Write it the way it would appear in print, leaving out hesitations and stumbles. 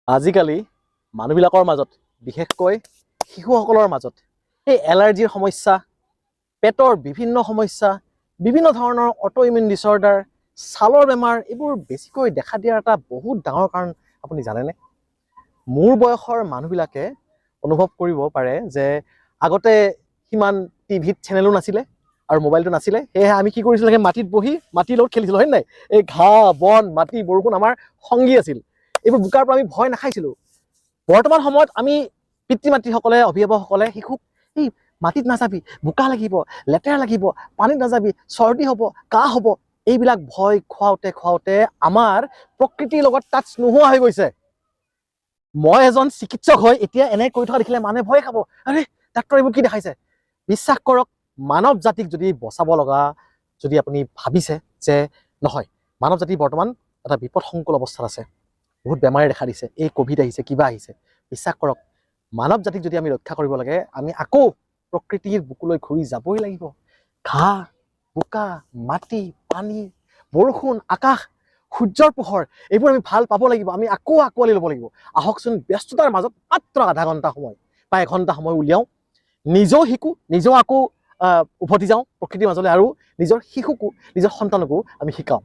আজিকালি মানুহবিলাকৰ মাজত বিশেষকৈ শিশুসকলৰ মাজত এই এলাৰ্জিৰ সমস্যা, পেটৰ বিভিন্ন সমস্যা, বিভিন্ন ধৰণৰ অটোইমিউন ডিছঅৰ্ডাৰ, ছালৰ বেমাৰ এইবোৰ বেছিকৈ দেখা দিয়াৰ এটা বহুত ডাঙৰ কাৰণ আপুনি জানেনে? মোৰ বয়সৰ মানুহবিলাকে অনুভৱ কৰিব পাৰে যে আগতে সিমান টিভিত চেনেলো নাছিলে আৰু মোবাইলটো নাছিলে, সেয়েহে আমি কি কৰিছিলোঁ, সেই মাটিত বহি মাটিৰ লগত খেলিছিলোঁ, হয় নাই? এই ঘাঁহ, বন, মাটি, বৰষুণ আমাৰ সংগী আছিল। এইবোৰ বোকাৰ পৰা আমি ভয় নাখাইছিলোঁ। বৰ্তমান সময়ত আমি পিতৃ মাতৃসকলে, অভিভাৱকসকলে শিশুক এই মাটিত নাযাবি, বোকা লাগিব, লেতেৰা লাগিব, পানীত নাযাবি, চৰ্দি হ'ব, কাহ হ'ব, এইবিলাক ভয় খুৱাওঁতে খুৱাওঁতে আমাৰ প্ৰকৃতিৰ লগত টাচ নোহোৱা হৈ গৈছে। মই এজন চিকিৎসক হৈ এতিয়া এনে কৰি থকা দেখিলে মানুহে ভয় খাব, আৰে ডাক্তৰ এইবোৰ কি দেখাইছে? বিশ্বাস কৰক, মানৱ জাতিক যদি বচাব লগা যদি আপুনি ভাবিছে যে নহয়, মানৱ জাতি বৰ্তমান এটা বিপদসংকুল অৱস্থাত আছে, বহুত বেমাৰে দেখা দিছে, এই ক'ভিড আহিছে, কিবা আহিছে, বিশ্বাস কৰক, মানৱ জাতিক যদি আমি ৰক্ষা কৰিব লাগে, আমি আকৌ প্ৰকৃতিৰ বুকুলৈ ঘূৰি যাবই লাগিব। ঘাঁহ, বোকা, মাটি, পানী, বৰষুণ, আকাশ, সূৰ্যৰ পোহৰ, এইবোৰ আমি ভাল পাব লাগিব, আমি আকৌ আঁকোৱালি ল'ব লাগিব। আহকচোন ব্যস্ততাৰ মাজত মাত্ৰ আধা ঘণ্টা সময় বা এঘণ্টা সময় উলিয়াওঁ, নিজেও শিকোঁ, নিজেও আকৌ উভতি যাওঁ প্ৰকৃতিৰ মাজলৈ, আৰু নিজৰ শিশুকো, নিজৰ সন্তানকো আমি শিকাওঁ।